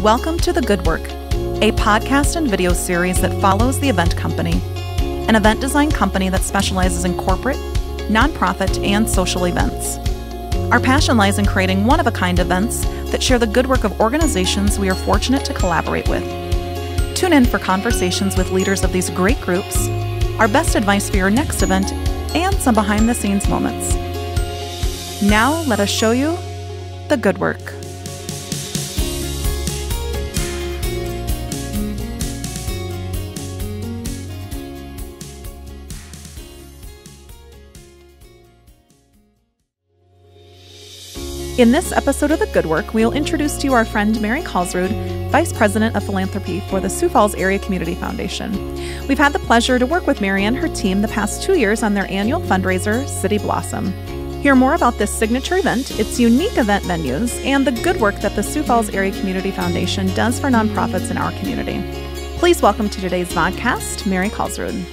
Welcome to The Good Work, a podcast and video series that follows The Event Company, an event design company that specializes in corporate, nonprofit, and social events. Our passion lies in creating one-of-a-kind events that share the good work of organizations we are fortunate to collaborate with. Tune in for conversations with leaders of these great groups, our best advice for your next event, and some behind-the-scenes moments. Now, let us show you the good work. In this episode of The Good Work, we'll introduce to you our friend Mary Kolsrud, Vice President of Philanthropy for the Sioux Falls Area Community Foundation. We've had the pleasure to work with Mary and her team the past 2 years on their annual fundraiser, City Blossom. Hear more about this signature event, its unique event venues, and the good work that the Sioux Falls Area Community Foundation does for nonprofits in our community. Please welcome to today's vodcast, Mary Kolsrud.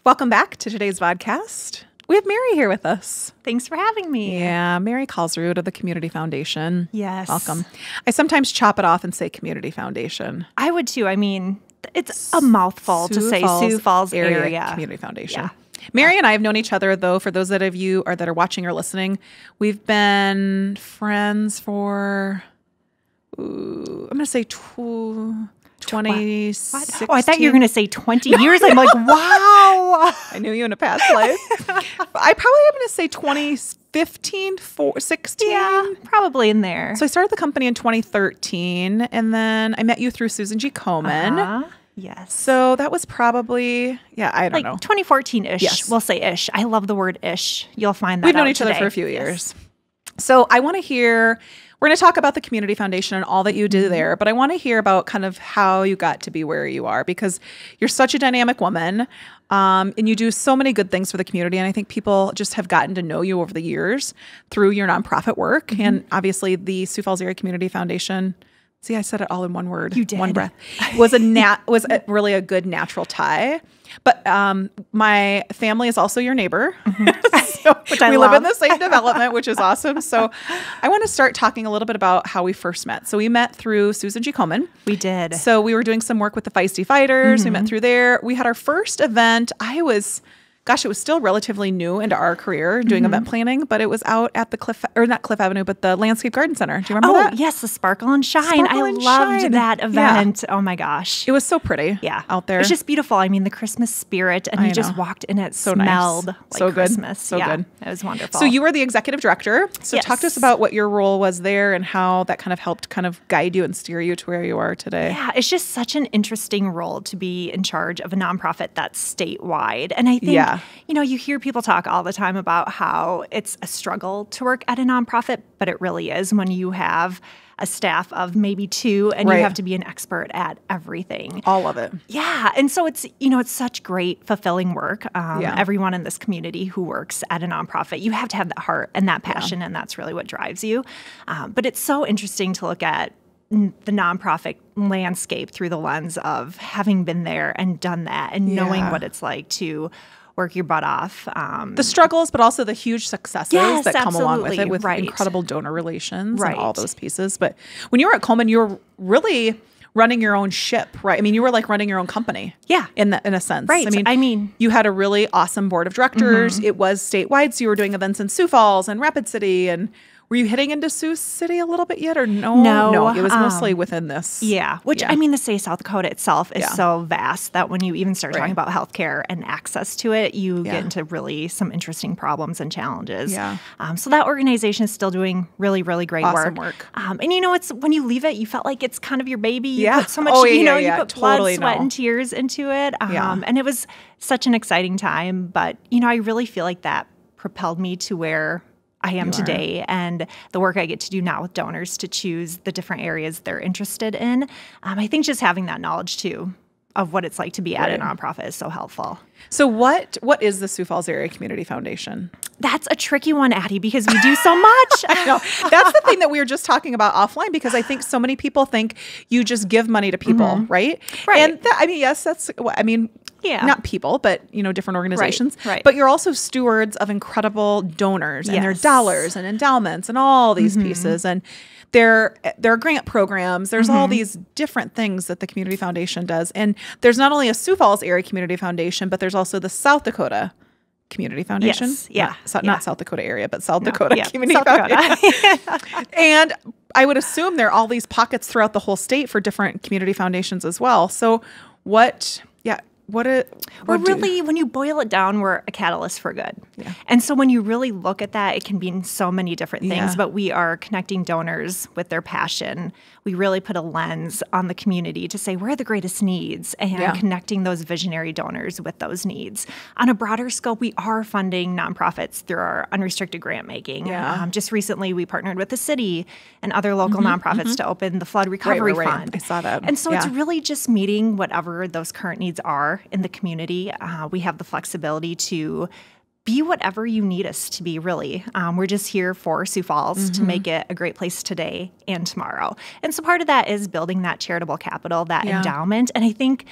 Welcome back to today's vodcast. We have Mary here with us. Thanks for having me. Yeah, Mary Kolsrud of the Community Foundation. Yes. Welcome. I sometimes chop it off and say Community Foundation. I would too. I mean, it's a mouthful to say Sioux Falls Area Community Foundation. Yeah. Mary and I have known each other, though, for those that are watching or listening. We've been friends for, I'm going to say 2016. Oh, I thought you were going to say 20 years. I'm like, wow. I knew you in a past life. I probably am going to say 2015, 16. Yeah, probably in there. So I started the company in 2013, and then I met you through Susan G. Komen. Yes. So that was probably, I don't know. 2014-ish. Yes. We'll say ish. I love the word ish. You'll find that We've known out each other today. for a few years. So I want to hear, we're going to talk about the Community Foundation and all that you do there, but I want to hear about kind of how you got to be where you are, because you're such a dynamic woman, and you do so many good things for the community. And I think people just have gotten to know you over the years through your nonprofit work. And obviously the Sioux Falls Area Community Foundation, see, I said it all in one word. You did. One breath. Was really a good natural tie. But my family is also your neighbor. So we live in the same development, which is awesome. So I want to start talking a little bit about how we first met. So we met through Susan G. Komen. We did. So we were doing some work with the Feisty Fighters. We met through there. We had our first event. It was still relatively new into our career doing event planning, but it was out at the not Cliff Avenue, but the Landscape Garden Center. Do you remember that? Oh, yes, the Sparkle and Shine. I loved that event. Yeah. Oh my gosh. It was so pretty out there. It's just beautiful. I mean, the Christmas spirit, and you just walked in, it smelled like so Christmas. So good. It was wonderful. So you were the executive director. So talk to us about what your role was there and how that kind of helped kind of guide you and steer you to where you are today. Yeah, it's just such an interesting role to be in charge of a nonprofit that's statewide. And I think, you hear people talk all the time about how it's a struggle to work at a nonprofit, but it really is when you have a staff of maybe 2 and you have to be an expert at everything. All of it. Yeah. And so it's, it's such great, fulfilling work. Everyone in this community who works at a nonprofit, you have to have that heart and that passion, and that's really what drives you. But it's so interesting to look at the nonprofit landscape through the lens of having been there and done that and knowing what it's like to work your butt off. The struggles, but also the huge successes that come along with it, with right. incredible donor relations and all those pieces. But when you were at Komen, you were really running your own ship, right? I mean, you were like running your own company. Yeah. In a sense. Right. I mean, you had a really awesome board of directors. It was statewide, so you were doing events in Sioux Falls and Rapid City. And were you hitting into Sioux City a little bit yet, or no? No, it was mostly within this. Yeah, I mean, the state of South Dakota itself is so vast that when you even start talking about healthcare and access to it, you get into really some interesting problems and challenges. Yeah. So that organization is still doing really, really great work. And it's when you leave it, you felt like it's kind of your baby. You put so much, you put blood, sweat, and tears into it. And it was such an exciting time. But, I really feel like that propelled me to where I am today, and the work I get to do now with donors to choose the different areas they're interested in. I think just having that knowledge too of what it's like to be at a nonprofit is so helpful. So what is the Sioux Falls Area Community Foundation? That's a tricky one, Addie, because we do so much. I know. That's the thing that we were just talking about offline, because I think so many people think you just give money to people, right? Right. And yes, not people, but, different organizations. Right. But you're also stewards of incredible donors and their dollars and endowments and all these pieces. And there are grant programs. There's all these different things that the Community Foundation does. And there's not only a Sioux Falls Area Community Foundation, but there's also the South Dakota Community Foundation. Yes. Yeah. Not South Dakota area, but South Dakota Community Foundation. And I would assume there are all these pockets throughout the whole state for different community foundations as well. So when you boil it down, we're a catalyst for good. Yeah. And so when you really look at that, it can mean so many different things, but we are connecting donors with their passion. We really put a lens on the community to say, where are the greatest needs, and connecting those visionary donors with those needs. On a broader scope, we are funding nonprofits through our unrestricted grant making. Just recently, we partnered with the city and other local nonprofits to open the Flood Recovery Fund. I saw that. And so it's really just meeting whatever those current needs are in the community. We have the flexibility to be whatever you need us to be, really. We're just here for Sioux Falls to make it a great place today and tomorrow. And so part of that is building that charitable capital, that endowment. And I think,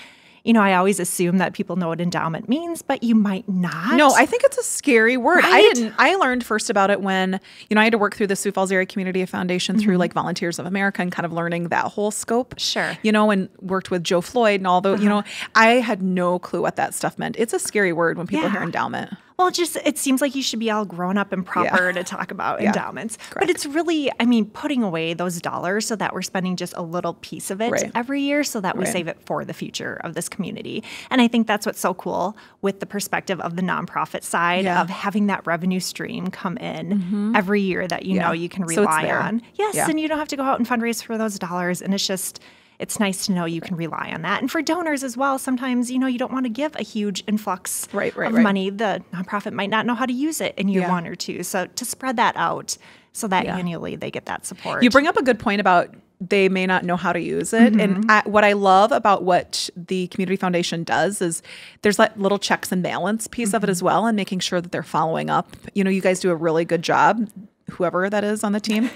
I always assume that people know what endowment means, but you might not. No, I think it's a scary word. Right? I learned first about it when, I had to work through the Sioux Falls Area Community Foundation through like Volunteers of America and kind of learning that whole scope. Sure. And worked with Joe Floyd and all those, I had no clue what that stuff meant. It's a scary word when people hear endowment. Well, it seems like you should be all grown up and proper to talk about endowments. Correct. But it's really, putting away those dollars so that we're spending just a little piece of it every year so that we save it for the future of this community. And I think that's what's so cool with the perspective of the nonprofit side of having that revenue stream come in every year that you can rely on. Yes, and you don't have to go out and fundraise for those dollars. And it's nice to know you can rely on that. And for donors as well, sometimes, you don't want to give a huge influx of money. The nonprofit might not know how to use it in year 1 or 2. So to spread that out so that annually they get that support. You bring up a good point about they may not know how to use it. And what I love about what the Community Foundation does is there's that little checks and balance piece of it as well, and making sure that they're following up. You guys do a really good job. Whoever that is on the team.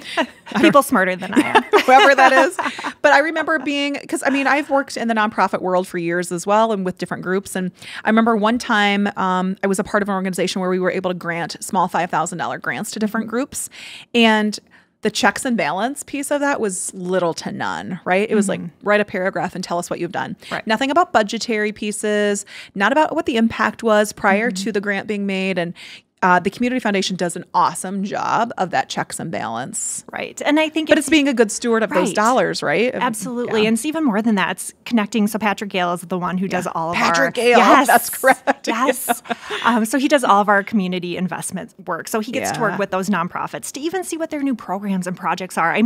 People smarter than I am. Whoever that is. But I remember because I've worked in the nonprofit world for years as well and with different groups. And I remember one time I was a part of an organization where we were able to grant small $5,000 grants to different groups. And the checks and balance piece of that was little to none, right? It was like, write a paragraph and tell us what you've done. Right. Nothing about budgetary pieces, not about what the impact was prior to the grant being made. And the Community Foundation does an awesome job of that checks and balance. Right. And I think it's being a good steward of those dollars, right? Absolutely. And it's even more than that. It's connecting. So Patrick Gale is the one who does all of Patrick Gale. Yes. That's correct. Yes. So he does all of our community investment work. So he gets to work with those nonprofits to even see what their new programs and projects are.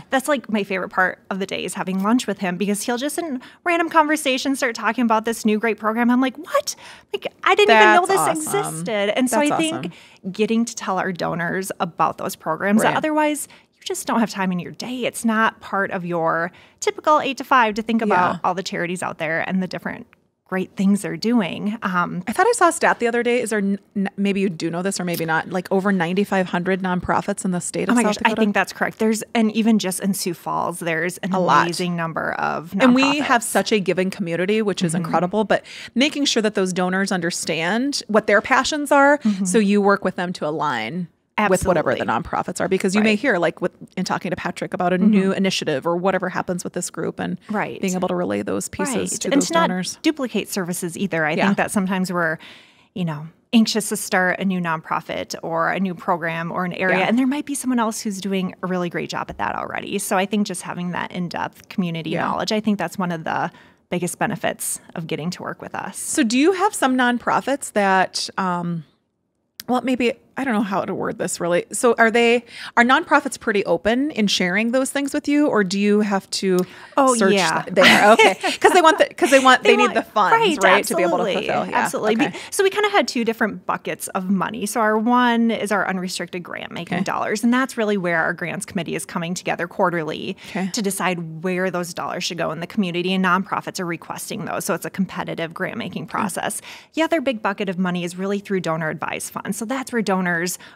That's like my favorite part of the day is having lunch with him, because he'll just in random conversations start talking about this new great program. I'm like, what? I didn't even know this existed. And so I think getting to tell our donors about those programs that otherwise you just don't have time in your day. It's not part of your typical 8 to 5 to think about all the charities out there and the different great things they're doing. I thought I saw a stat the other day. Is there, maybe you do know this or maybe not, like over 9,500 nonprofits in the state of South Dakota? I think that's correct. And even just in Sioux Falls, there's an amazing number of nonprofits. And we have such a giving community, which is incredible, but making sure that those donors understand what their passions are, so you work with them to align with whatever the nonprofits are, because you may hear, like in talking to Patrick about a new initiative or whatever happens with this group, and being able to relay those pieces to those donors. Not duplicate services either. I think that sometimes we're, anxious to start a new nonprofit or a new program or an area, and there might be someone else who's doing a really great job at that already. So I think just having that in-depth community knowledge, I think that's one of the biggest benefits of getting to work with us. So do you have some nonprofits that maybe I don't know how to word this really. So are nonprofits pretty open in sharing those things with you, or do you have to search there? Okay. Because they need the funds, right? To be able to fulfill. Yeah. Absolutely. Okay. So we kind of had 2 different buckets of money. So our one is our unrestricted grant making dollars. And that's really where our grants committee is coming together quarterly to decide where those dollars should go in the community, and nonprofits are requesting those. So it's a competitive grant making process. The other big bucket of money is really through donor advised funds. So that's where donors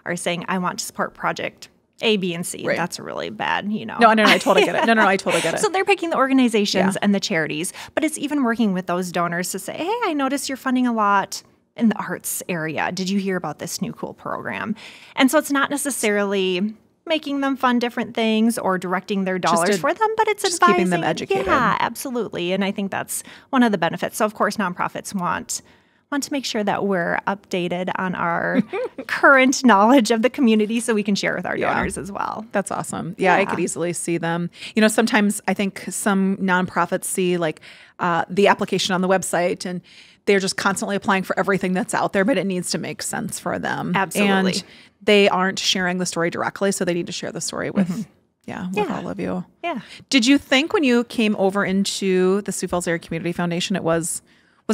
are saying, I want to support Project A, B, and C. Right. That's really bad, No, I totally get it. No, I totally get it. So they're picking the organizations and the charities, but it's even working with those donors to say, hey, I noticed you're funding a lot in the arts area. Did you hear about this new cool program? And so it's not necessarily making them fund different things or directing their dollars for them, but it's just advising. Keeping them educated. Yeah, absolutely. And I think that's one of the benefits. So of course, nonprofits want to make sure that we're updated on our current knowledge of the community so we can share with our donors as well. That's awesome. Yeah, I could easily see them. Sometimes I think some nonprofits see like the application on the website and they're just constantly applying for everything that's out there, but it needs to make sense for them. Absolutely. And they aren't sharing the story directly, so they need to share the story with all of you. Yeah. Did you think when you came over into the Sioux Falls Area Community Foundation, was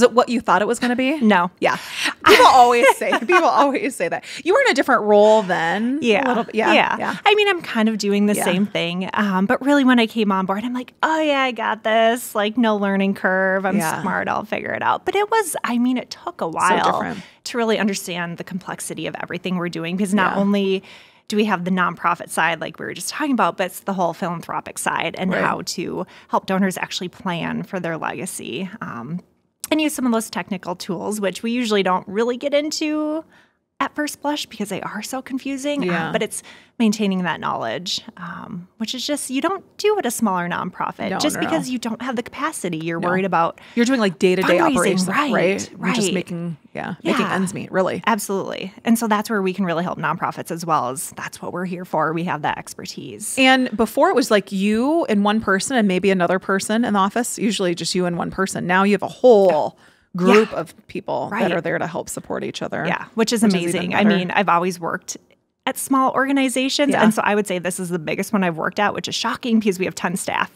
it what you thought it was going to be? No. Yeah. People always say that. You were in a different role then. Yeah. A little bit. Yeah. I mean, I'm kind of doing the same thing. But really when I came on board, I'm like, oh yeah, I got this. Like no learning curve. I'm smart. I'll figure it out. But it took a while to really understand the complexity of everything we're doing because not only do we have the nonprofit side like we were just talking about, but it's the whole philanthropic side and how to help donors actually plan for their legacy. And use some of those technical tools, which we usually don't really get into at first blush because they are so confusing. But it's maintaining that knowledge, which is just you don't do at a smaller nonprofit because you don't have the capacity. You're worried about you're doing like day-to-day operations, right? You're just making ends meet, really. Absolutely. And so that's where we can really help nonprofits as well as that's what we're here for. We have that expertise. And before it was like you and one person and maybe another person in the office, usually just you and one person. Now you have a whole group of people that are there to help support each other. Yeah, which is amazing. I mean, I've always worked at small organizations. And so I would say this is the biggest one I've worked at, which is shocking because we have 10 staff.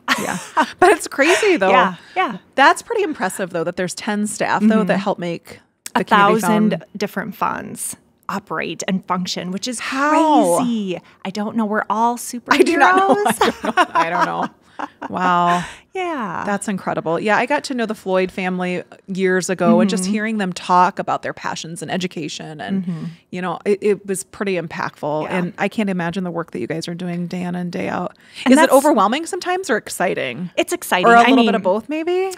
But it's crazy though. Yeah. That's pretty impressive though, that there's 10 staff though that help make the 1,000 different funds operate and function, which is crazy. I don't know. We're all superheroes. I do not know. I don't know. Wow. Yeah. That's incredible. Yeah, I got to know the Floyd family years ago and just hearing them talk about their passions and education and, it was pretty impactful. Yeah. And I can't imagine the work that you guys are doing day in and day out. Is it overwhelming sometimes or exciting? It's exciting. Or a little bit of both maybe?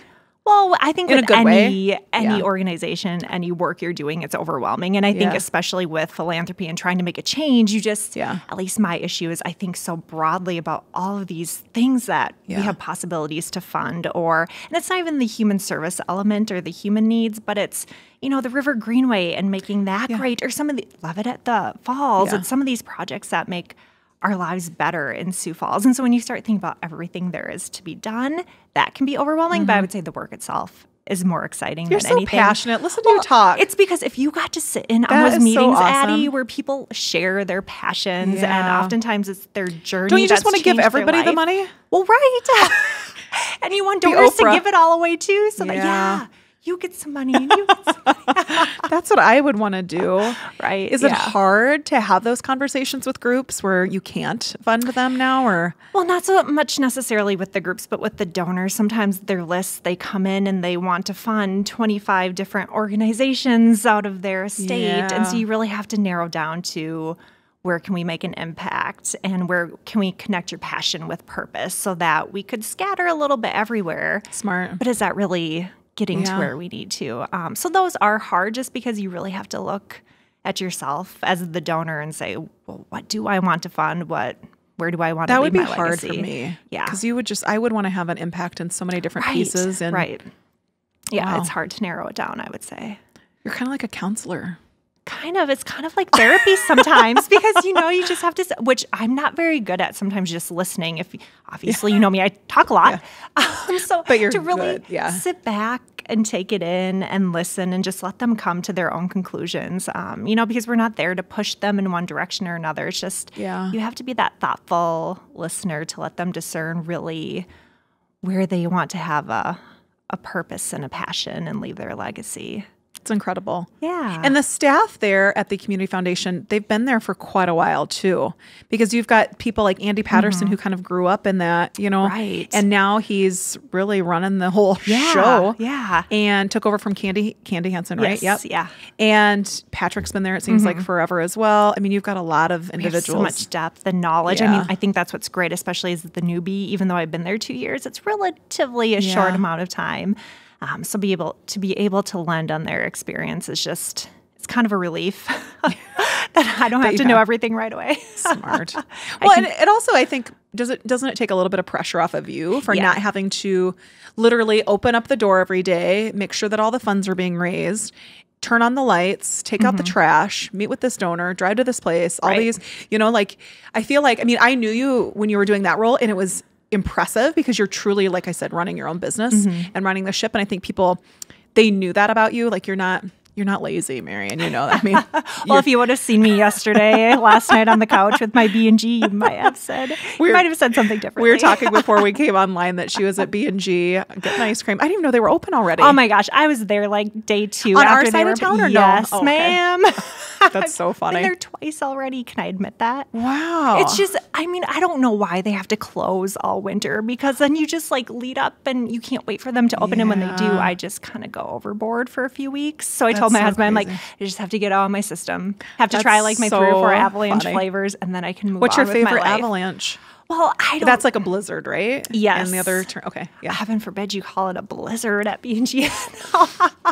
Well, I think with any organization, any work you're doing, it's overwhelming. And I think especially with philanthropy and trying to make a change, you just, at least my issue is I think so broadly about all of these things that we have possibilities to fund and it's not even the human service element or the human needs, but it's, the River Greenway and making that great or some of the Love It at the Falls and some of these projects that make our lives better in Sioux Falls. And so when you start thinking about everything there is to be done, that can be overwhelming. But I would say the work itself is more exciting than anything. You're so passionate. Listen to you talk. It's because if you got to sit in on those meetings, Addie, where people share their passions and oftentimes it's their journey. Don't you just want to give everybody the money? Well, right. And you want donors to give it all away too. So that, you get some money and you get some money. That's what I would want to do. Right. Is it hard to have those conversations with groups where you can't fund them now or? Well, not so much necessarily with the groups, but with the donors. Sometimes their lists, they come in and they want to fund 25 different organizations out of their state. Yeah. And so you really have to narrow down to where can we make an impact and where can we connect your passion with purpose so that we could scatter a little bit everywhere. Smart. But is that really getting to where we need to? So those are hard just because you really have to look at yourself as the donor and say, well, what do I want to fund? Where do I want to leave my legacy? That would be hard for me. Yeah. Because I would want to have an impact in so many different pieces. And Yeah, it's hard to narrow it down, I would say. You're kind of like a counselor. Kind of. It's kind of like therapy sometimes because, you just have to, which I'm not very good at sometimes just listening. If obviously, you know me, I talk a lot. But you're to really good. sit back and take it in and listen and just let them come to their own conclusions, because we're not there to push them in one direction or another. It's just, you have to be that thoughtful listener to let them discern really where they want to have a purpose and a passion and leave their legacy. That's incredible. Yeah. And the staff there at the Community Foundation, they've been there for quite a while too, because you've got people like Andy Patterson who kind of grew up in that, Right. And now he's really running the whole show. Yeah. And took over from Candy Hansen, right? Yes, Yep. yeah. And Patrick's been there, it seems like forever as well. I mean, you've got a lot of individuals. So much depth and knowledge. Yeah. I mean, I think that's what's great, especially as the newbie, even though I've been there 2 years, it's relatively a short amount of time. So be able to lend on their experience is just, it's kind of a relief that I don't have to know everything right away. Smart. Well, and it also, I think, doesn't it take a little bit of pressure off of you for not having to literally open up the door every day, make sure that all the funds are being raised, turn on the lights, take out the trash, meet with this donor, drive to this place, all these, I feel like, I mean, I knew you when you were doing that role, and it was impressive because you're truly, like I said, running your own business and running the ship. And I think people, they knew that about you. Like, you're not lazy, Marian. I mean, well, if you would have seen me last night on the couch with my B&G, you might have said something differently. We were talking before we came online that she was at B&G getting ice cream. I didn't even know they were open already. Oh my gosh, I was there like day 2 on after our side of town, or yes, no? Oh, ma'am. That's so funny. I've been there twice already. Can I admit that? Wow. It's just, I mean, I don't know why they have to close all winter, because then you just like lead up and you can't wait for them to open. And when they do, I just kind of go overboard for a few weeks. So I told my husband, I'm like, I just have to get out of my system. Have to try like my 3 or 4 avalanche flavors, and then I can move What's on your with my favorite life. avalanche? Well, That's like a blizzard, right? Yes. And the other term, okay, yeah. Heaven forbid you call it a blizzard at B&G.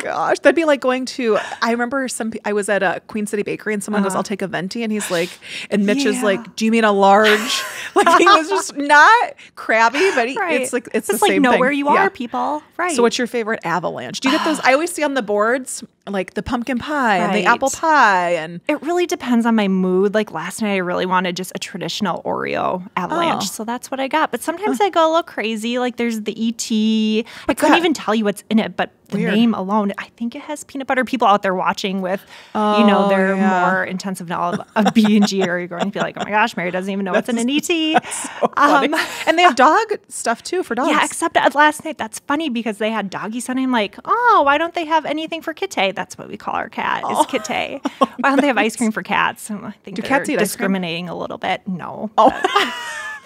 Gosh, that'd be like going to, I remember I was at a Queen City Bakery and someone goes, I'll take a venti. And he's like, and Mitch is like, do you mean a large? Like, he was just not crabby, but it's like, it's the like same know thing. where you are, people. Right. So what's your favorite avalanche? Do you get those? I always see on the boards, like the pumpkin pie and the apple pie. And it really depends on my mood. Like last night, I really wanted just a traditional Oreo avalanche. So that's what I got. But sometimes I go a little crazy. Like there's the E.T. I couldn't even tell you what's in it, but the name alone, I think it has peanut butter. People out there watching with, their more intensive knowledge of B&G are going to be like, oh my gosh, Mary doesn't even know what's in an E.T. So funny. And they have dog stuff too for dogs. Yeah, except last night, that's funny because they had doggy Sunday. I'm like, oh, why don't they have anything for Kitty? That's what we call our cat, is Kitty. Why don't they have ice cream for cats? I think do cats eat discriminating a little bit. No. Oh.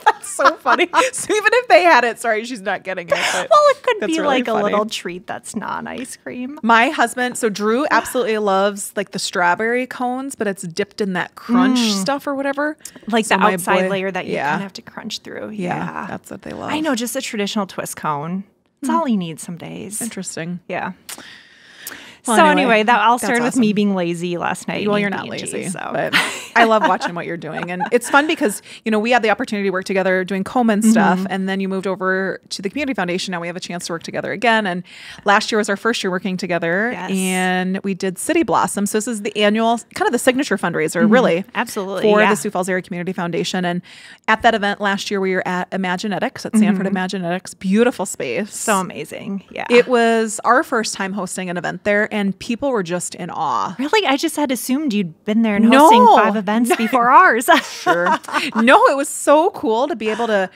That's so funny. So even if they had it, sorry, she's not getting it. Well, it could be really like funny. A little treat that's non-ice cream. My husband, so Drew absolutely loves like the strawberry cones, but it's dipped in that crunch stuff or whatever. Like the outside layer that you kind of have to crunch through. Yeah, that's what they love. I know, just a traditional twist cone. It's all he needs some days. Interesting. Yeah. Well, so anyway, that all started with me being lazy last night. Well, you're not lazy, but I love watching what you're doing. And it's fun because, we had the opportunity to work together doing Komen stuff, and then you moved over to the Community Foundation. Now we have a chance to work together again. And last year was our first year working together, and we did City Blossom. So this is the annual, kind of the signature fundraiser, really. Absolutely. For the Sioux Falls Area Community Foundation. And at that event last year, we were at Imaginetics, at Sanford Imaginetics. Beautiful space. So amazing. Yeah. It was our first time hosting an event there, and people were just in awe. Really? I just had assumed you'd been there and hosting 5 events before ours. Sure. No, it was so cool to be able to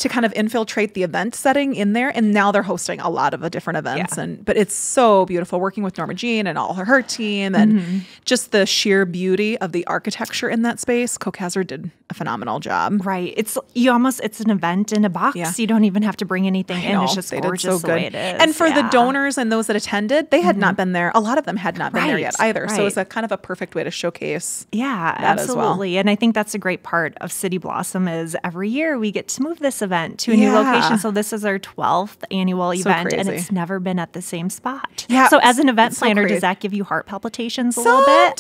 kind of infiltrate the event setting in there. And now they're hosting a lot of the different events. But it's so beautiful working with Norma Jean and all her team and just the sheer beauty of the architecture in that space. Coke Hazard did a phenomenal job. Right. It's an event in a box. Yeah. You don't even have to bring anything in. It's just gorgeous the way it is. And for the donors and those that attended, they had not been there. A lot of them had not been there yet either. Right. So it's a kind of a perfect way to showcase that absolutely. as well. And I think that's a great part of City Blossom is every year we get to move this event to a new location. So this is our 12th annual event, and it's never been at the same spot. Yeah. So as an event planner, does that give you heart palpitations a little bit?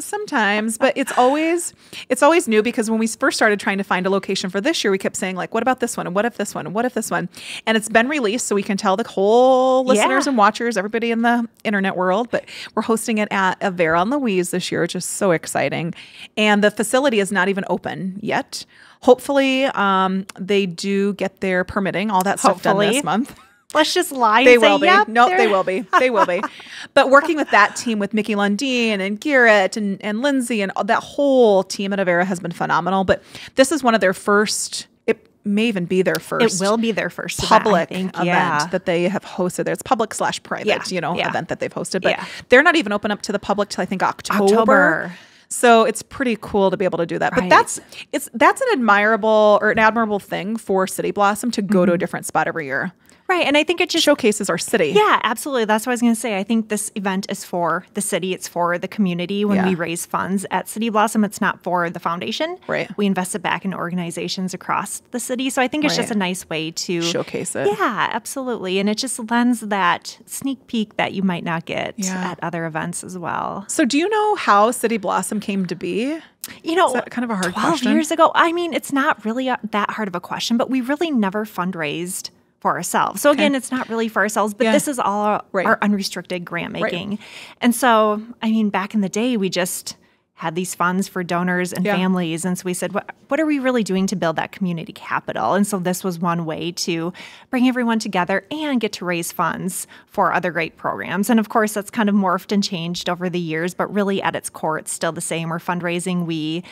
Sometimes, but it's always new because when we first started trying to find a location for this year, we kept saying like, what about this one? And what if this one? And what if this one? And it's been released, so we can tell the whole listeners and watchers, everybody in the internet world, but we're hosting it at Avera on Louise this year, which is so exciting. And the facility is not even open yet. Hopefully, they do get their permitting, all that stuff done this month. Let's just lie. They will be. No, they will be. They will be. But working with that team with Mickey Lundeen and Garrett and Lindsay and that whole team at Avera has been phenomenal. But this is one of their first. may even be their first. It will be their first public event that they have hosted. There's public/private, event that they've hosted, but they're not even open up to the public till I think October. So it's pretty cool to be able to do that. But that's an admirable thing for City Blossom to go to a different spot every year. Right. And I think it just showcases our city. Yeah, absolutely. That's what I was going to say. I think this event is for the city. It's for the community. When we raise funds at City Blossom, it's not for the foundation. Right. We invest it back in organizations across the city. So I think it's just a nice way to showcase it. Yeah, absolutely. And it just lends that sneak peek that you might not get at other events as well. So do you know how City Blossom came to be? Is that kind of a hard 12 question? years ago, I mean, it's not really that hard of a question, but we really never fundraised for ourselves. So again, it's not really for ourselves, but this is all our unrestricted grant making. Right. And so, I mean, back in the day, we just had these funds for donors and families. And so we said, what are we really doing to build that community capital? And so this was one way to bring everyone together and get to raise funds for other great programs. And of course, that's kind of morphed and changed over the years, but really at its core, it's still the same. We're fundraising. We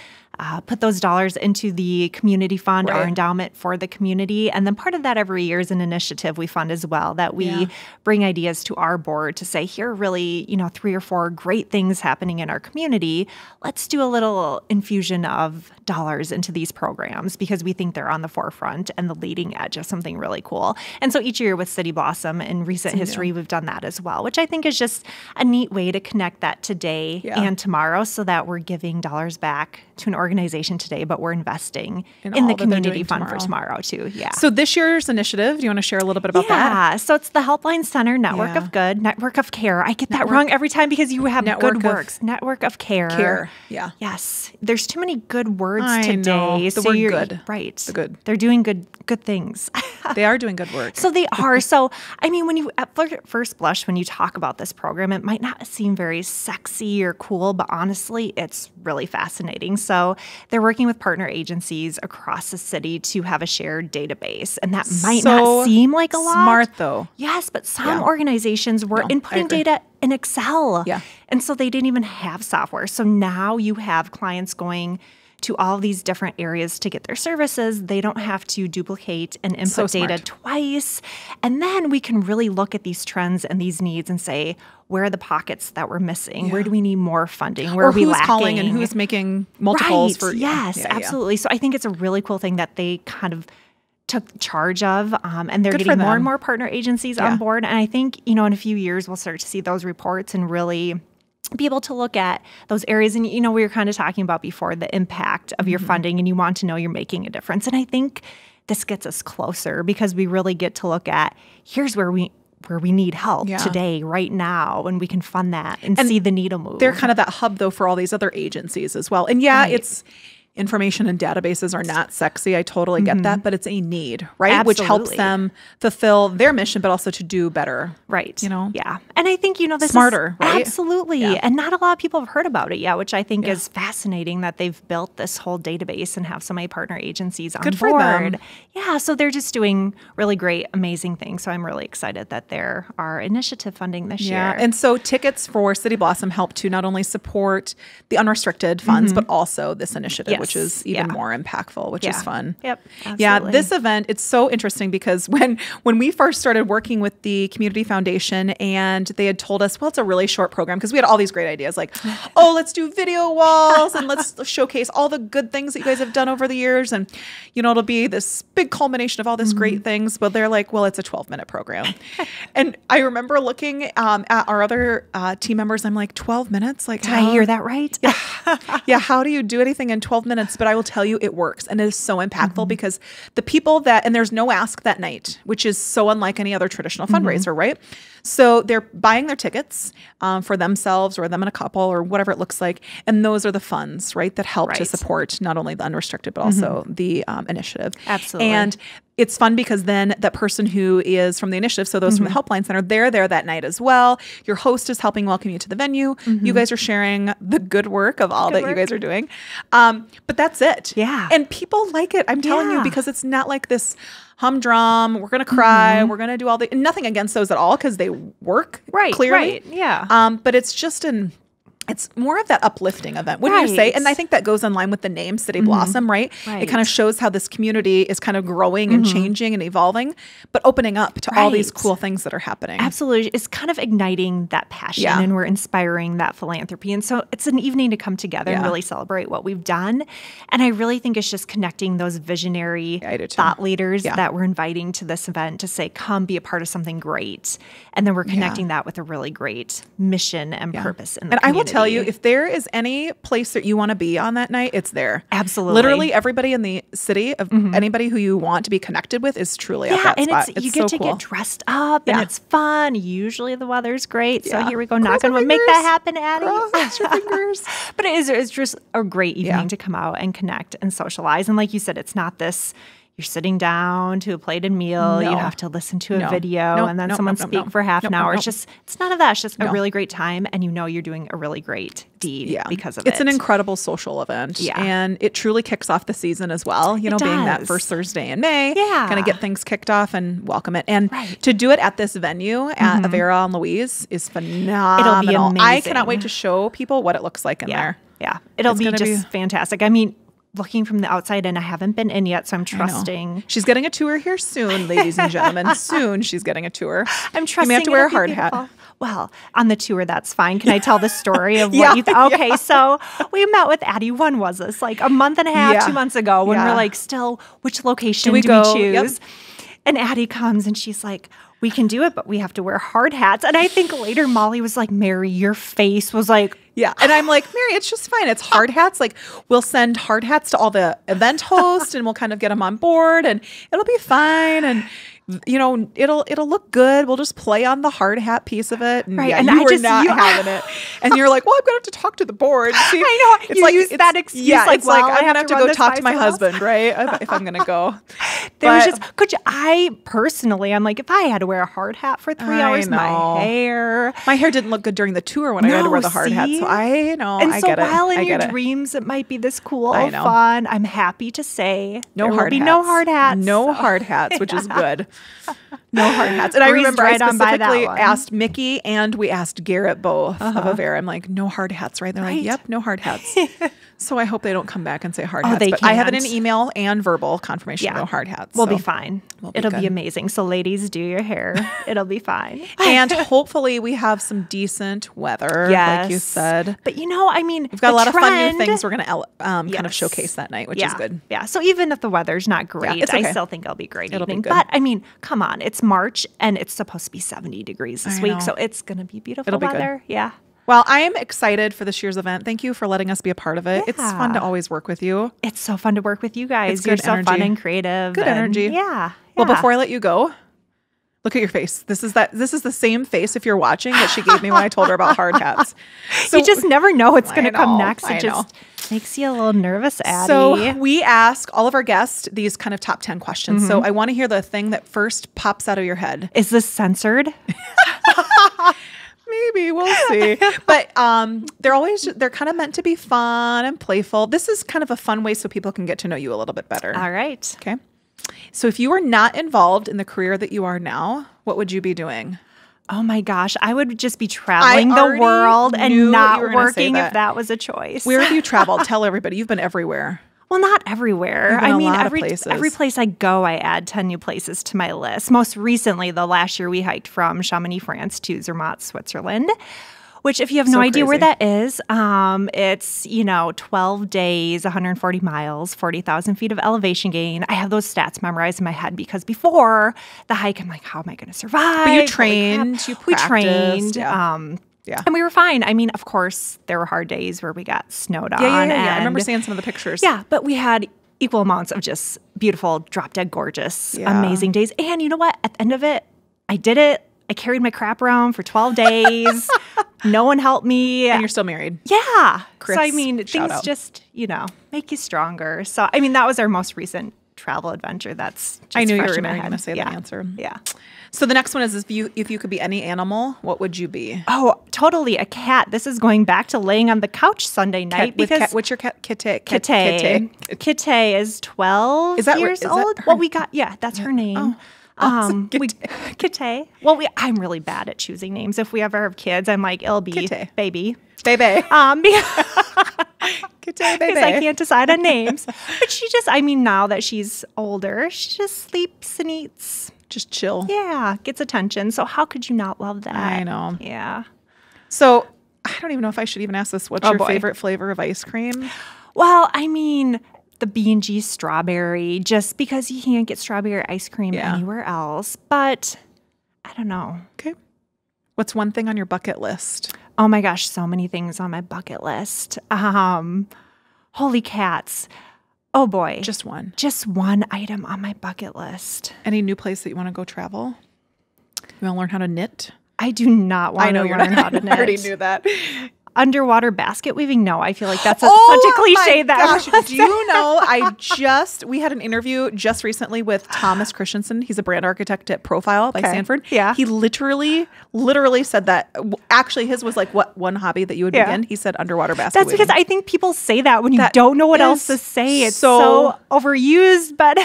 put those dollars into the community fund, our endowment for the community. And then part of that every year is an initiative we fund as well, that we bring ideas to our board to say, here are really, 3 or 4 great things happening in our community. Let's do a little infusion of dollars into these programs because we think they're on the forefront and the leading edge of something really cool. And so each year with City Blossom in recent history, we've done that as well, which I think is just a neat way to connect that today and tomorrow so that we're giving dollars back to an organization today, but we're investing in the community fund for tomorrow too. Yeah. So this year's initiative, do you want to share a little bit about that? Yeah. So it's the Helpline Center Network of Good, Network of Care. I get that wrong every time because you have good works. Network of Care. Yeah. Yes. There's too many good words today. Know. The word good. Right. The good. They're doing good things. They are doing good work. So they are. So, I mean, when you, at first blush, when you talk about this program, it might not seem very sexy or cool, but honestly, it's really fascinating. So they're working with partner agencies across the city to have a shared database. And that might not seem like a lot. Smart, though. Yes, but some organizations were inputting data in Excel. Yeah. And so they didn't even have software. So now you have clients going to all these different areas to get their services. They don't have to duplicate and input data twice. And then we can really look at these trends and these needs and say, where are the pockets that we're missing? Yeah. Where do we need more funding? Where are we lacking? Who's calling and who's making multiples for Yes, absolutely. So I think it's a really cool thing that they kind of took charge of, and they're getting more and more partner agencies on board. And I think, in a few years, we'll start to see those reports and really be able to look at those areas. And, we were kind of talking about before the impact of your funding, and you want to know you're making a difference. And I think this gets us closer because we really get to look at here's where we need help today, right now, and we can fund that and see the needle move. They're kind of that hub, though, for all these other agencies as well. And it's information and databases are not sexy. I totally get that, but it's a need, right? Absolutely. Which helps them fulfill their mission, but also to do better. Right. Yeah. And I think, this smarter, is right? Absolutely. Yeah. And not a lot of people have heard about it yet, which I think is fascinating that they've built this whole database and have so many partner agencies on board. Good for them. Yeah. So they're just doing really great, amazing things. So I'm really excited that they're our initiative funding this year. And so tickets for City Blossom help to not only support the unrestricted funds, but also this initiative, which is even more impactful, which is fun. Yep. Absolutely. Yeah. This event, it's so interesting because when we first started working with the Community Foundation and they had told us, well, it's a really short program because we had all these great ideas like, let's do video walls and let's showcase all the good things that you guys have done over the years. And, it'll be this big culmination of all this great things. But they're like, well, it's a 12-minute program. And I remember looking at our other team members. I'm like, 12 minutes? Like, did I hear that right? Yeah. How do you do anything in 12 minutes? But I will tell you, it works. And it is so impactful because the people and there's no ask that night, which is so unlike any other traditional fundraiser, right? So they're buying their tickets for themselves or them and a couple or whatever it looks like. And those are the funds, right, that help to support not only the unrestricted, but also the initiative. Absolutely. And it's fun because then that person who is from the initiative, so those from the Helpline Center, they're there that night as well. Your host is helping welcome you to the venue. You guys are sharing the good work of all that you guys are doing. But that's it. Yeah. And people like it, I'm telling you, because it's not like this humdrum, we're going to cry, we're going to do all nothing against those at all because they work clearly. Right. Yeah. But it's just it's more of that uplifting event, wouldn't you say? And I think that goes in line with the name City Blossom, right? It kind of shows how this community is kind of growing and changing and evolving, but opening up to all these cool things that are happening. Absolutely. It's kind of igniting that passion and we're inspiring that philanthropy. And so it's an evening to come together and really celebrate what we've done. And I really think it's just connecting those visionary thought leaders that we're inviting to this event to say, come be a part of something great. And then we're connecting that with a really great mission and purpose in the community. I will tell you, if there is any place that you want to be on that night, it's there. Absolutely. Literally everybody in the city, of anybody who you want to be connected with is truly at that spot. And you get to get dressed up and it's fun. Usually the weather's great. So here we go. Knock on wood. Make that happen, Addie. Cross your fingers. But it's just a great evening to come out and connect and socialize. And like you said, it's not this, you're sitting down to a plated meal. You have to listen to a video and then someone speak for half an hour. It's none of that. It's just a really great time. And you know you're doing a really great deed because of it. It's an incredible social event. And it truly kicks off the season as well. You know, being that first Thursday in May, kind of get things kicked off and welcome it. And to do it at this venue at Avera and Louise is phenomenal. It'll be amazing. I cannot wait to show people what it looks like in there. Yeah, it'll be just fantastic. I mean, looking from the outside in, I haven't been in yet, so I'm trusting. She's getting a tour here soon, ladies and gentlemen. Soon she's getting a tour. I'm trusting. You may have to wear a hard hat. Well, on the tour, that's fine. Can I tell the story of what you okay, so we met with Addie. When was this? Like a month and a half, 2 months ago, when we're like, still, which location do we choose? And Addie comes and she's like, we can do it, but we have to wear hard hats. And I think later Molly was like, Mary, your face was like, And I'm like, Mary, it's just fine. It's hard hats. Like, we'll send hard hats to all the event hosts and we'll kind of get them on board and it'll be fine. And, you know, it'll look good. We'll just play on the hard hat piece of it. And and you were not having it. And you're like, well, I'm going to have to talk to the board. See, I know. You use that excuse. It's like I'm going to have to go talk to my husband, right? If I'm going to go. I personally, I'm like, if I had to wear a hard hat for 3 hours, my hair didn't look good during the tour when I had to wear the hard hat. So I know. And I get it. While in your dreams, it might be this cool, fun. I'm happy to say no hard hats. No hard hats, which is good. No hard hats. And I remember I specifically asked Mickey and we asked Garrett both of Avera. I'm like, no hard hats, right? They're like, yep, no hard hats. So I hope they don't come back and say hard hats. But I have it in email and verbal confirmation, no hard hats. We'll be fine. It'll be amazing. So ladies, do your hair. It'll be fine. And hopefully we have some decent weather, like you said. But you know, I mean, we've got a lot of fun new things we're going to kind of showcase that night, which is good. Yeah. So even if the weather's not great, I still think it'll be great evening. But I mean, come on, it's March and it's supposed to be 70 degrees this week. So it's going to be beautiful weather. Yeah. Well, I am excited for this year's event. Thank you for letting us be a part of it. It's fun to always work with you. It's so fun to work with you guys. You're so fun and creative. Good energy. Yeah. Well, before I let you go, look at your face. This is the same face, if you're watching, that she gave me when I told her about hard hats. So you just never know what's going to come next. It just makes you a little nervous, Addie. So we ask all of our guests these kind of top 10 questions. So I want to hear the thing that first pops out of your head. Is this censored? Maybe, we'll see. But they're kind of meant to be fun and playful. This is kind of a fun way so people can get to know you a little bit better. All right. Okay. So if you were not involved in the career that you are now, what would you be doing? Oh my gosh, I would just be traveling the world and not working if that was a choice. Where have you traveled? Tell everybody. You've been everywhere. Well, not everywhere. I mean, every place I go, I add 10 new places to my list. Most recently, the last year we hiked from Chamonix, France to Zermatt, Switzerland, which if you have no idea where that is, it's, 12 days, 140 miles, 40,000 feet of elevation gain. I have those stats memorized in my head because before the hike, I'm like, how am I going to survive? But you trained, we trained. And we were fine. I mean, of course, there were hard days where we got snowed on. Yeah. I remember seeing some of the pictures. Yeah, but we had equal amounts of just beautiful, drop-dead gorgeous, amazing days. And you know what? At the end of it, I did it. I carried my crap around for 12 days. No one helped me. And you're still married. Yeah. Chris, so, I mean, things just, make you stronger. So, I mean, that was our most recent travel adventure. That's just I knew you fresh were in my head. going to say that answer. Yeah. So the next one is if you could be any animal, what would you be? Oh, totally, a cat. This is going back to laying on the couch Sunday night what's your cat? Kitty. Kitty is 12 years old. Well, that's her name. Oh. Awesome. Kitty. Well, I'm really bad at choosing names. If we ever have kids, I'm like, it'll be Kitty. baby. Bebe. Because I can't decide on names. But she just, I mean, now that she's older, she just sleeps and eats. Just chill. Yeah, gets attention. So how could you not love that? I know. Yeah. So I don't even know if I should even ask this. What's your favorite flavor of ice cream? Well, I mean, the B&G strawberry, just because you can't get strawberry ice cream anywhere else. But I don't know. Okay. What's one thing on your bucket list? Oh my gosh, so many things on my bucket list. Holy cats. Oh boy. Just one. Just one item on my bucket list. Any new place that you want to go travel? You want to learn how to knit? I do not want to learn how to knit. I already knew that. Underwater basket weaving? No, I feel like that's such a cliche that do you know, we had an interview just recently with Thomas Christensen. He's a brand architect at Profile by Stanford. Yeah. He literally said that. Actually, his was like, what one hobby that you would begin? He said underwater basket weaving. That's because I think people say that when you don't know what else to say. It's so overused, but...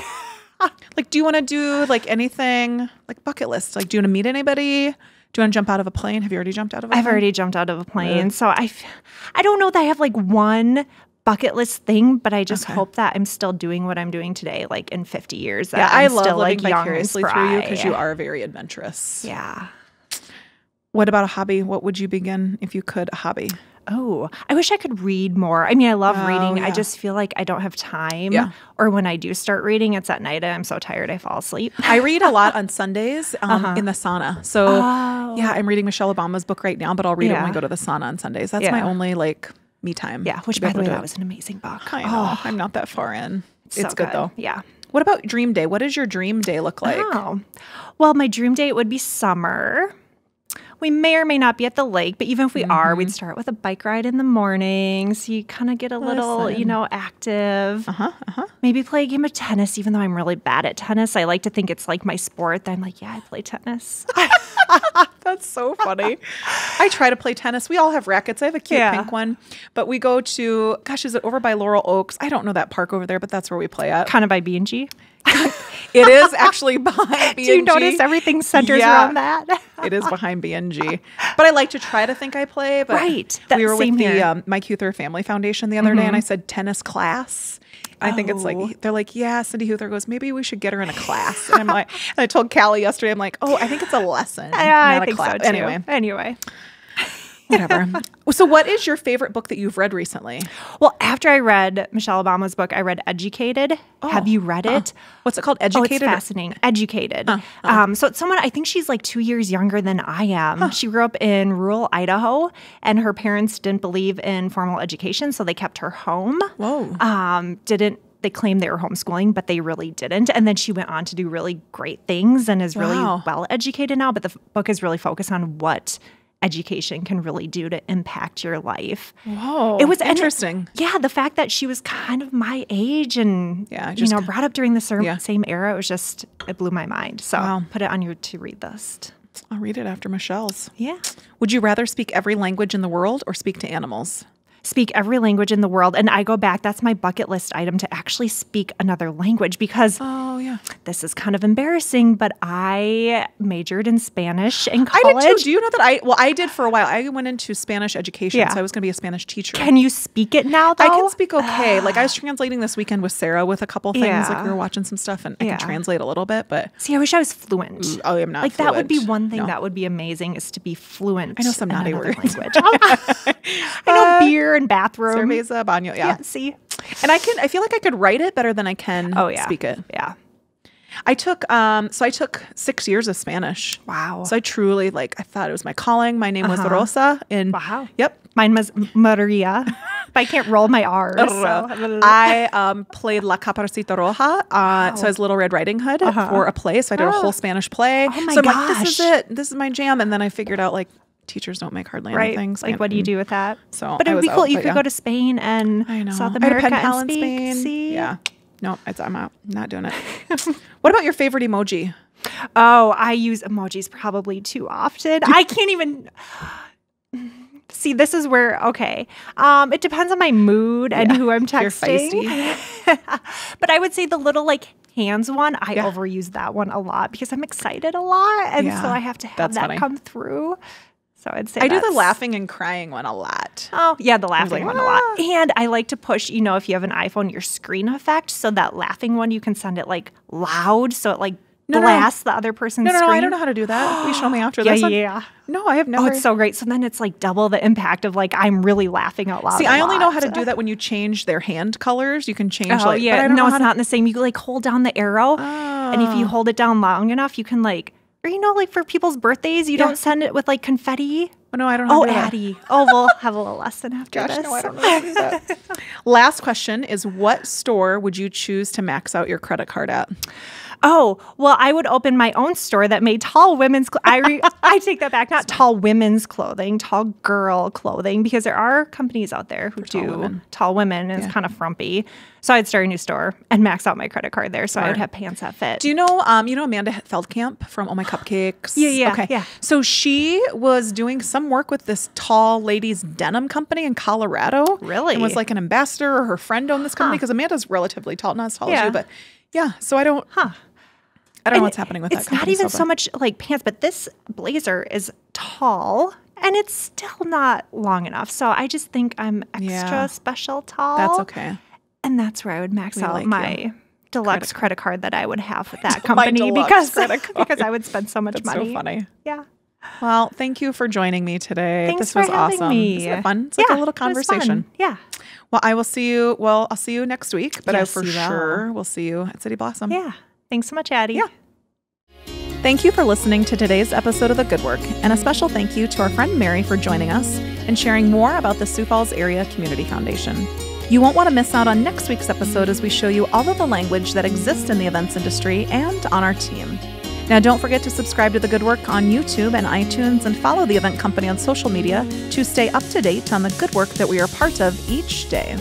Like, do you want to do like anything, like bucket list? Like, do you want to meet anybody? Do you want to jump out of a plane? Have you already jumped out of a plane? I've already jumped out of a plane. So I don't know that I have like one bucket list thing, but I just hope that I'm still doing what I'm doing today, like in 50 years. That I I'm love still living like vicariously through you because you are very adventurous. Yeah. What about a hobby? What would you begin if you could a hobby? Oh, I wish I could read more. I mean, I love reading. I just feel like I don't have time. Yeah. Or when I do start reading, it's at night and I'm so tired I fall asleep. I read a lot on Sundays in the sauna. So I'm reading Michelle Obama's book right now, but I'll read it when I go to the sauna on Sundays. That's my only like me time. Yeah, which by the way, that was an amazing book. I know. I'm not that far in. It's so good though. Yeah. What about dream day? What does your dream day look like? Oh, well, my dream day would be summer. We may or may not be at the lake, but even if we are, we'd start with a bike ride in the morning. So you kind of get a little, active. Maybe play a game of tennis, even though I'm really bad at tennis. I like to think it's like my sport. I'm like, I play tennis. That's so funny. I try to play tennis. We all have rackets. I have a cute pink one. But we go to, is it over by Laurel Oaks? I don't know that park over there, but that's where we play at. Kind of by B&G? It is actually behind B&G. Do you notice everything centers around that? It is behind B&G. But I like to try to think I play. But we were with the Mike Huther Family Foundation the other day, and I said tennis class. I think it's like, they're like, yeah, Cindy Huther goes, maybe we should get her in a class. And I'm like, and I told Callie yesterday, I'm like, I think it's a lesson, not a class. So too. Anyway. Whatever. So what is your favorite book that you've read recently? Well, after I read Michelle Obama's book, I read Educated. Have you read it? What's it called? Educated? Oh, it's fascinating. Educated. So it's someone, I think she's like 2 years younger than I am. She grew up in rural Idaho, and her parents didn't believe in formal education, so they kept her home. Whoa. They claimed they were homeschooling, but they really didn't. And then she went on to do really great things and is really well educated now. But the book is really focused on what education can really do to impact your life. Whoa, it was interesting. The fact that she was kind of my age and brought up during the same era, it blew my mind. So put it on your to-read list. I'll read it after Michelle's. Yeah. Would you rather speak every language in the world or speak to animals? Speak every language in the world. And I go back, that's my bucket list item, to actually speak another language, because this is kind of embarrassing, but I majored in Spanish in college. I did too. Do you know that I did for a while. I went into Spanish education, so I was going to be a Spanish teacher. Can you speak it now, though? I can speak okay. Like I was translating this weekend with Sarah with a couple things. Like we were watching some stuff, and I can translate a little bit, but... See, I wish I was fluent. I'm not fluent. That would be one thing that would be amazing, is to be fluent. I know some naughty words. Language. I know beer and bathroom. Cerveza, baño, yeah. See? And I feel like I could write it better than I can speak it. Yeah. I took 6 years of Spanish. Wow. So I truly, I thought it was my calling. My name was Rosa. And wow. Yep. Mine was Maria. But I can't roll my R's. So. I played La Caperucita Roja. So I was Little Red Riding Hood for a play. So I did a whole Spanish play. Oh my so I'm gosh. like, this is it. This is my jam. And then I figured out, teachers don't make hardly anything. So what do you do with that? So but it would be cool. You could go to Spain and South America and speak. Spain. See? Yeah. No, I'm out. Not doing it. What about your favorite emoji? Oh, I use emojis probably too often. I can't even... See, this is where, it depends on my mood and who I'm texting. You're feisty. But I would say the little hands one, I overuse that one a lot because I'm excited a lot. And so I have to have that come through. So I'd say I do the laughing and crying one a lot. Oh, yeah, the laughing one a lot. And I like to push, you know, if you have an iPhone, your screen effect. So that laughing one, you can send it like loud. So it like blasts the other person's screen. No, I don't know how to do that. Will you show me after this one? Yeah. No, I have never. Oh, it's so great. So then it's like double the impact of like, I'm really laughing out loud. See, I only know how to do that when you change their hand colors. You can change like, yeah. But I don't know it's not in the same. You like hold down the arrow. And if you hold it down long enough, you can like, or you know, like for people's birthdays, you don't send it with like confetti. Oh, no, I don't know. Oh, Addie. Oh, we'll have a little lesson after this. No, I don't know how to do that. Last question is, what store would you choose to max out your credit card at? Oh, well, I would open my own store that made tall women's I take that back. Not tall women's clothing, tall girl clothing, because there are companies out there who do tall women, and it's kind of frumpy. So I'd start a new store and max out my credit card there, so I would have pants that fit. Do you know Amanda Feldkamp from Oh My Cupcakes? Yeah. Okay. Yeah. So she was doing some work with this tall ladies denim company in Colorado. Really? And was like an ambassador, or her friend owned this company, because Amanda's relatively tall, not as tall as you, but yeah. So I don't know what's happening with that company. It's not even so much like pants, but this blazer is tall and it's still not long enough. So I just think I'm extra special tall. That's okay. And that's where I would max out my deluxe credit card that I would have with that company because I would spend so much money. So funny. Yeah. Well, thank you for joining me today. Thanks this was for having awesome. me. Isn't it fun? It's like a little conversation. Yeah. Well, I'll see you next week, but I for sure will see you at City Blossom. Yeah. Thanks so much, Addie. Yeah. Thank you for listening to today's episode of The Good Work, and a special thank you to our friend Mary for joining us and sharing more about the Sioux Falls Area Community Foundation. You won't want to miss out on next week's episode as we show you all of the language that exists in the events industry and on our team. Now, don't forget to subscribe to The Good Work on YouTube and iTunes, and follow the event company on social media to stay up to date on the good work that we are part of each day.